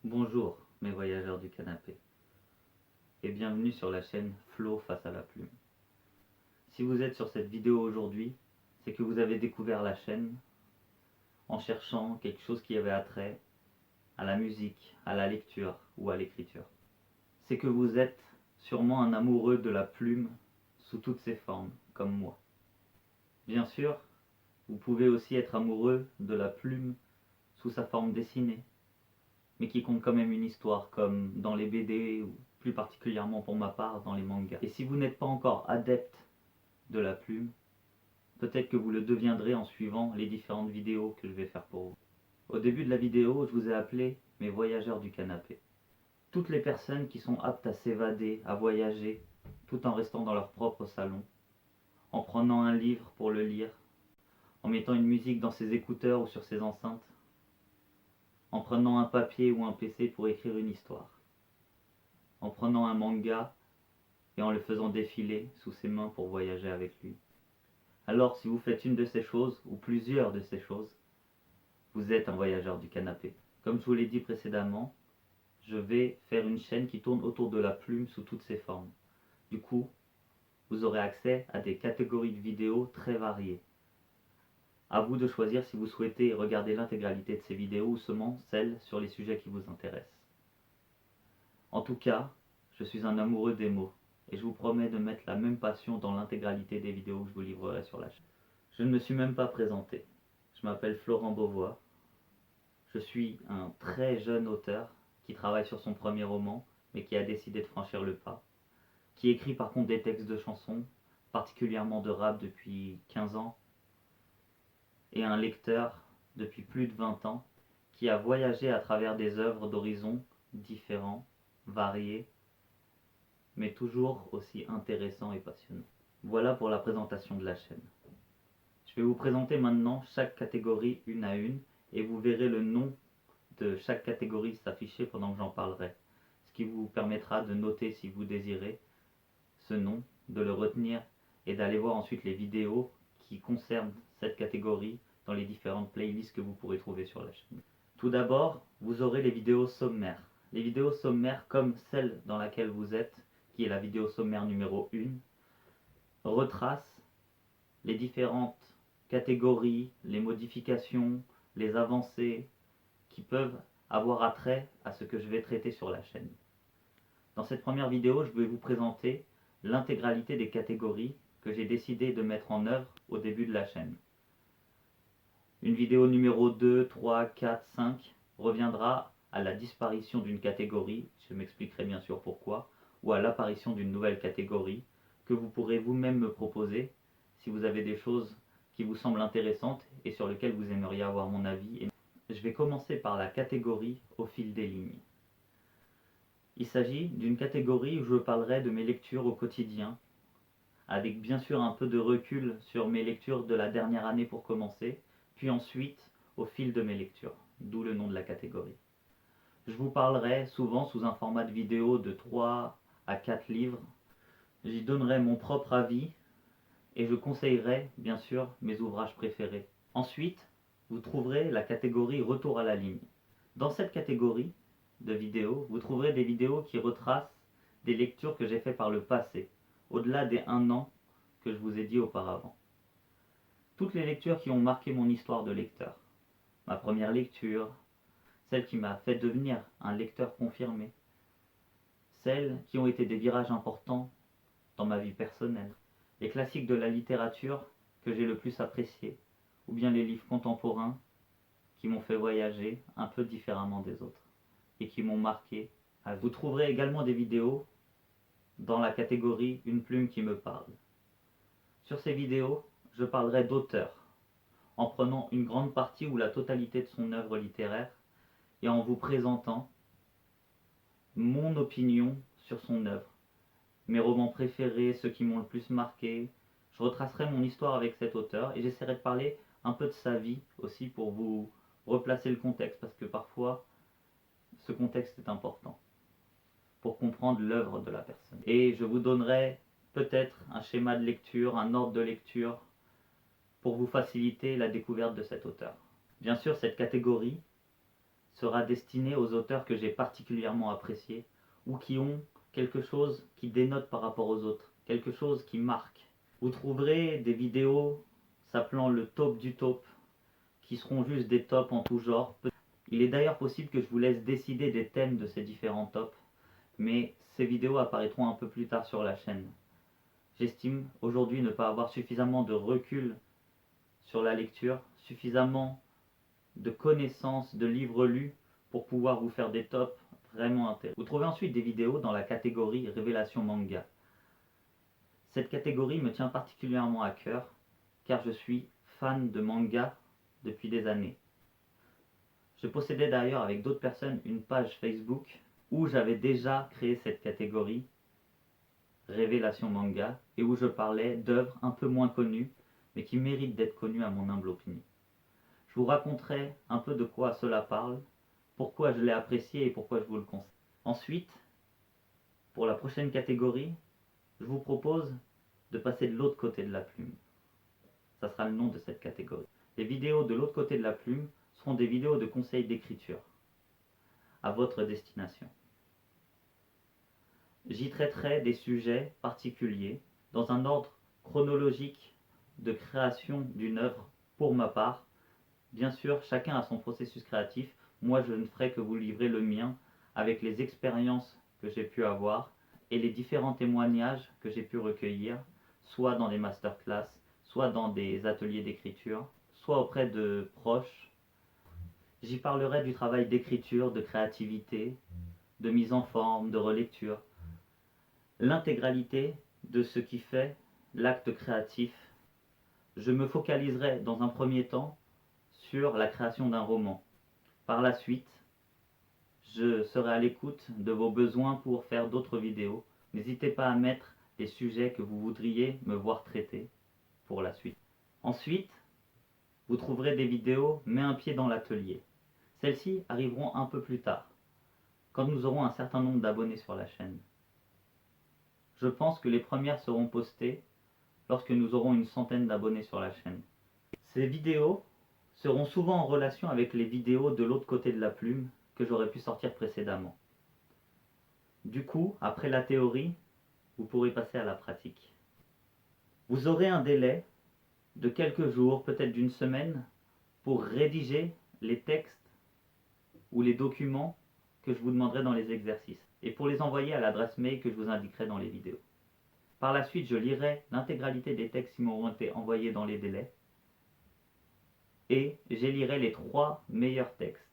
Bonjour mes voyageurs du canapé et bienvenue sur la chaîne Flo face à la plume. Si vous êtes sur cette vidéo aujourd'hui, c'est que vous avez découvert la chaîne en cherchant quelque chose qui avait attrait à la musique, à la lecture ou à l'écriture. C'est que vous êtes sûrement un amoureux de la plume sous toutes ses formes, comme moi. Bien sûr, vous pouvez aussi être amoureux de la plume sous sa forme dessinée, mais qui compte quand même une histoire, comme dans les BD ou plus particulièrement pour ma part dans les mangas. Et si vous n'êtes pas encore adepte de la plume, peut-être que vous le deviendrez en suivant les différentes vidéos que je vais faire pour vous. Au début de la vidéo, je vous ai appelé mes voyageurs du canapé. Toutes les personnes qui sont aptes à s'évader, à voyager, tout en restant dans leur propre salon, en prenant un livre pour le lire, en mettant une musique dans ses écouteurs ou sur ses enceintes, en prenant un papier ou un PC pour écrire une histoire, en prenant un manga et en le faisant défiler sous ses mains pour voyager avec lui. Alors si vous faites une de ces choses, ou plusieurs de ces choses, vous êtes un voyageur du canapé. Comme je vous l'ai dit précédemment, je vais faire une chaîne qui tourne autour de la plume sous toutes ses formes. Du coup, vous aurez accès à des catégories de vidéos très variées. À vous de choisir si vous souhaitez regarder l'intégralité de ces vidéos ou seulement celles sur les sujets qui vous intéressent. En tout cas, je suis un amoureux des mots et je vous promets de mettre la même passion dans l'intégralité des vidéos que je vous livrerai sur la chaîne. Je ne me suis même pas présenté. Je m'appelle Florent Beauvois. Je suis un très jeune auteur qui travaille sur son premier roman, mais qui a décidé de franchir le pas. Qui écrit par contre des textes de chansons, particulièrement de rap depuis 15 ans, et un lecteur depuis plus de 20 ans, qui a voyagé à travers des œuvres d'horizons différents, variés, mais toujours aussi intéressants et passionnants. Voilà pour la présentation de la chaîne. Je vais vous présenter maintenant chaque catégorie une à une, et vous verrez le nom de chaque catégorie s'afficher pendant que j'en parlerai, ce qui vous permettra de noter si vous désirez ce nom, de le retenir et d'aller voir ensuite les vidéos qui concernent cette catégorie dans les différentes playlists que vous pourrez trouver sur la chaîne. Tout d'abord, vous aurez les vidéos sommaires. Les vidéos sommaires comme celle dans laquelle vous êtes, qui est la vidéo sommaire numéro 1, retracent les différentes catégories, les modifications, les avancées qui peuvent avoir attrait à ce que je vais traiter sur la chaîne. Dans cette première vidéo, je vais vous présenter l'intégralité des catégories que j'ai décidé de mettre en œuvre au début de la chaîne. Une vidéo numéro 2, 3, 4, 5 reviendra à la disparition d'une catégorie, je m'expliquerai bien sûr pourquoi, ou à l'apparition d'une nouvelle catégorie que vous pourrez vous-même me proposer si vous avez des choses qui vous semblent intéressantes et sur lesquelles vous aimeriez avoir mon avis. Je vais commencer par la catégorie au fil des lignes. Il s'agit d'une catégorie où je parlerai de mes lectures au quotidien, avec bien sûr un peu de recul sur mes lectures de la dernière année pour commencer, puis ensuite au fil de mes lectures, d'où le nom de la catégorie. Je vous parlerai souvent sous un format de vidéo de 3 à 4 livres. J'y donnerai mon propre avis et je conseillerai bien sûr mes ouvrages préférés. Ensuite, vous trouverez la catégorie Retour à la ligne. Dans cette catégorie de vidéos, vous trouverez des vidéos qui retracent des lectures que j'ai faites par le passé, au-delà des 1 an que je vous ai dit auparavant. Toutes les lectures qui ont marqué mon histoire de lecteur. Ma première lecture, celle qui m'a fait devenir un lecteur confirmé, celles qui ont été des virages importants dans ma vie personnelle, les classiques de la littérature que j'ai le plus appréciés, ou bien les livres contemporains qui m'ont fait voyager un peu différemment des autres et qui m'ont marqué. Vous trouverez également des vidéos dans la catégorie Une plume qui me parle. Sur ces vidéos, je parlerai d'auteur, en prenant une grande partie ou la totalité de son œuvre littéraire et en vous présentant mon opinion sur son œuvre, mes romans préférés, ceux qui m'ont le plus marqué. Je retracerai mon histoire avec cet auteur et j'essaierai de parler un peu de sa vie aussi pour vous replacer le contexte, parce que parfois ce contexte est important pour comprendre l'œuvre de la personne. Et je vous donnerai peut-être un schéma de lecture, un ordre de lecture pour vous faciliter la découverte de cet auteur. Bien sûr, cette catégorie sera destiné aux auteurs que j'ai particulièrement appréciés ou qui ont quelque chose qui dénote par rapport aux autres, quelque chose qui marque. Vous trouverez des vidéos s'appelant le top du top, qui seront juste des tops en tout genre. Il est d'ailleurs possible que je vous laisse décider des thèmes de ces différents tops, mais ces vidéos apparaîtront un peu plus tard sur la chaîne. J'estime aujourd'hui ne pas avoir suffisamment de recul sur la lecture, suffisamment de connaissances, de livres lus pour pouvoir vous faire des tops vraiment intéressants. Vous trouvez ensuite des vidéos dans la catégorie Révélation Manga. Cette catégorie me tient particulièrement à cœur car je suis fan de manga depuis des années. Je possédais d'ailleurs avec d'autres personnes une page Facebook où j'avais déjà créé cette catégorie Révélation Manga et où je parlais d'œuvres un peu moins connues mais qui méritent d'être connues à mon humble opinion. Je vous raconterai un peu de quoi cela parle, pourquoi je l'ai apprécié et pourquoi je vous le conseille. Ensuite, pour la prochaine catégorie, je vous propose de passer de l'autre côté de la plume. Ça sera le nom de cette catégorie. Les vidéos de l'autre côté de la plume seront des vidéos de conseils d'écriture à votre destination. J'y traiterai des sujets particuliers dans un ordre chronologique de création d'une œuvre pour ma part. Bien sûr, chacun a son processus créatif. Moi, je ne ferai que vous livrer le mien avec les expériences que j'ai pu avoir et les différents témoignages que j'ai pu recueillir, soit dans des masterclass, soit dans des ateliers d'écriture, soit auprès de proches. J'y parlerai du travail d'écriture, de créativité, de mise en forme, de relecture, l'intégralité de ce qui fait l'acte créatif. Je me focaliserai dans un premier temps sur la création d'un roman. Par la suite, je serai à l'écoute de vos besoins pour faire d'autres vidéos. N'hésitez pas à mettre les sujets que vous voudriez me voir traiter pour la suite. Ensuite, vous trouverez des vidéos Mets un pied dans l'atelier. Celles-ci arriveront un peu plus tard, quand nous aurons un certain nombre d'abonnés sur la chaîne. Je pense que les premières seront postées lorsque nous aurons une centaine d'abonnés sur la chaîne. Ces vidéos seront souvent en relation avec les vidéos de l'autre côté de la plume que j'aurais pu sortir précédemment. Du coup, après la théorie, vous pourrez passer à la pratique. Vous aurez un délai de quelques jours, peut-être d'une semaine, pour rédiger les textes ou les documents que je vous demanderai dans les exercices et pour les envoyer à l'adresse mail que je vous indiquerai dans les vidéos. Par la suite, je lirai l'intégralité des textes qui m'auront été envoyés dans les délais et j'élirai les 3 meilleurs textes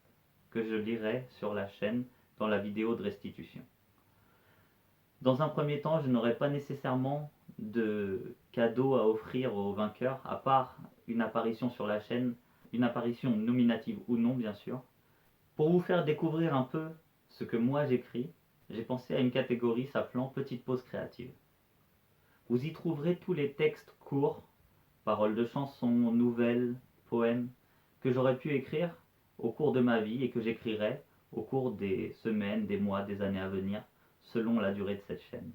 que je lirai sur la chaîne dans la vidéo de restitution. Dans un premier temps, je n'aurai pas nécessairement de cadeau à offrir aux vainqueurs, à part une apparition sur la chaîne, une apparition nominative ou non bien sûr. Pour vous faire découvrir un peu ce que moi j'écris, j'ai pensé à une catégorie s'appelant Petite pause créative. Vous y trouverez tous les textes courts, paroles de chansons, nouvelles, poèmes, que j'aurais pu écrire au cours de ma vie et que j'écrirai au cours des semaines, des mois, des années à venir, selon la durée de cette chaîne.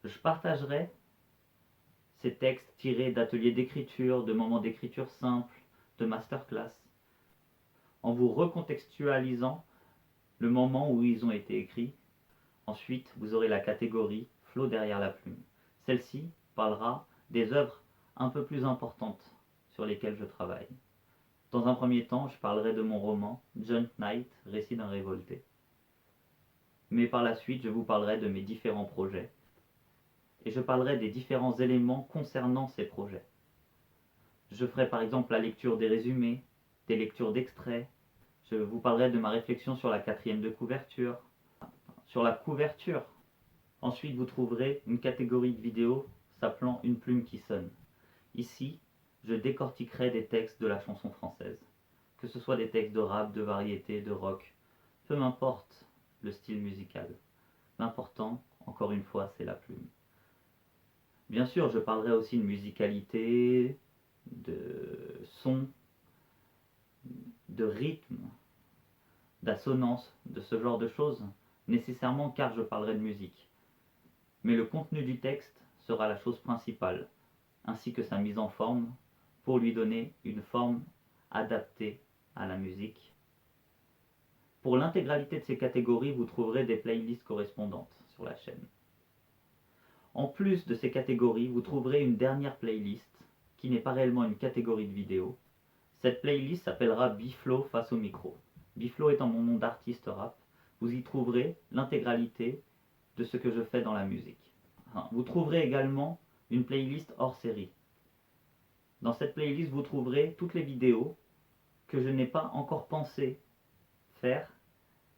Je partagerai ces textes tirés d'ateliers d'écriture, de moments d'écriture simples, de masterclass, en vous recontextualisant le moment où ils ont été écrits. Ensuite, vous aurez la catégorie Flots derrière la plume. Celle-ci parlera des œuvres un peu plus importantes sur lesquelles je travaille. Dans un premier temps, je parlerai de mon roman Junk Knight, récit d'un révolté. Mais par la suite, je vous parlerai de mes différents projets et je parlerai des différents éléments concernant ces projets. Je ferai par exemple la lecture des résumés, des lectures d'extraits. Je vous parlerai de ma réflexion sur la 4e de couverture, sur la couverture. Ensuite, vous trouverez une catégorie de vidéos s'appelant Une plume qui sonne. Ici, je décortiquerai des textes de la chanson française, que ce soit des textes de rap, de variété, de rock, peu m'importe le style musical. L'important, encore une fois, c'est la plume. Bien sûr, je parlerai aussi de musicalité, de son, de rythme, d'assonance, de ce genre de choses, nécessairement car je parlerai de musique. Mais le contenu du texte sera la chose principale, ainsi que sa mise en forme, pour lui donner une forme adaptée à la musique. Pour l'intégralité de ces catégories, vous trouverez des playlists correspondantes sur la chaîne. En plus de ces catégories, vous trouverez une dernière playlist qui n'est pas réellement une catégorie de vidéo. Cette playlist s'appellera Biflo face au micro. Biflo étant mon nom d'artiste rap, vous y trouverez l'intégralité de ce que je fais dans la musique. Vous trouverez également une playlist hors série. Dans cette playlist, vous trouverez toutes les vidéos que je n'ai pas encore pensé faire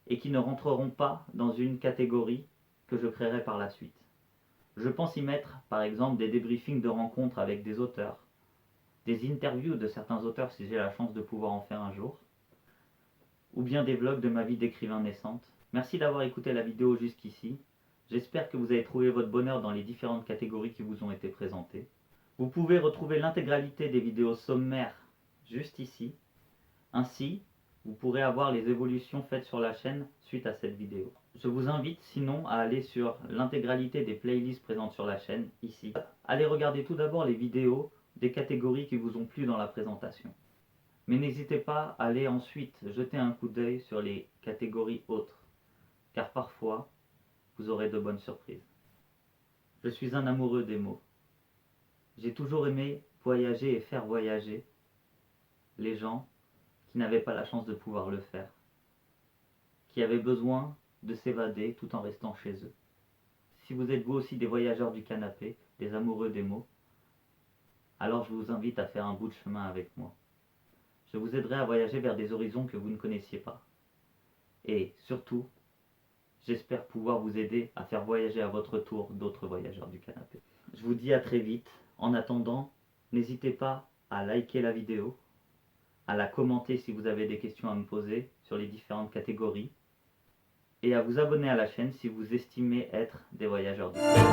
et qui ne rentreront pas dans une catégorie que je créerai par la suite. Je pense y mettre par exemple des débriefings de rencontres avec des auteurs, des interviews de certains auteurs si j'ai la chance de pouvoir en faire un jour, ou bien des vlogs de ma vie d'écrivain naissante. Merci d'avoir écouté la vidéo jusqu'ici. J'espère que vous avez trouvé votre bonheur dans les différentes catégories qui vous ont été présentées. Vous pouvez retrouver l'intégralité des vidéos sommaires juste ici. Ainsi, vous pourrez avoir les évolutions faites sur la chaîne suite à cette vidéo. Je vous invite sinon à aller sur l'intégralité des playlists présentes sur la chaîne, ici. Allez regarder tout d'abord les vidéos des catégories qui vous ont plu dans la présentation. Mais n'hésitez pas à aller ensuite jeter un coup d'œil sur les catégories autres, car parfois, vous aurez de bonnes surprises. Je suis un amoureux des mots. J'ai toujours aimé voyager et faire voyager les gens qui n'avaient pas la chance de pouvoir le faire, qui avaient besoin de s'évader tout en restant chez eux. Si vous êtes vous aussi des voyageurs du canapé, des amoureux des mots, alors je vous invite à faire un bout de chemin avec moi. Je vous aiderai à voyager vers des horizons que vous ne connaissiez pas. Et surtout, j'espère pouvoir vous aider à faire voyager à votre tour d'autres voyageurs du canapé. Je vous dis à très vite. En attendant, n'hésitez pas à liker la vidéo, à la commenter si vous avez des questions à me poser sur les différentes catégories, et à vous abonner à la chaîne si vous estimez être des voyageurs du canapé.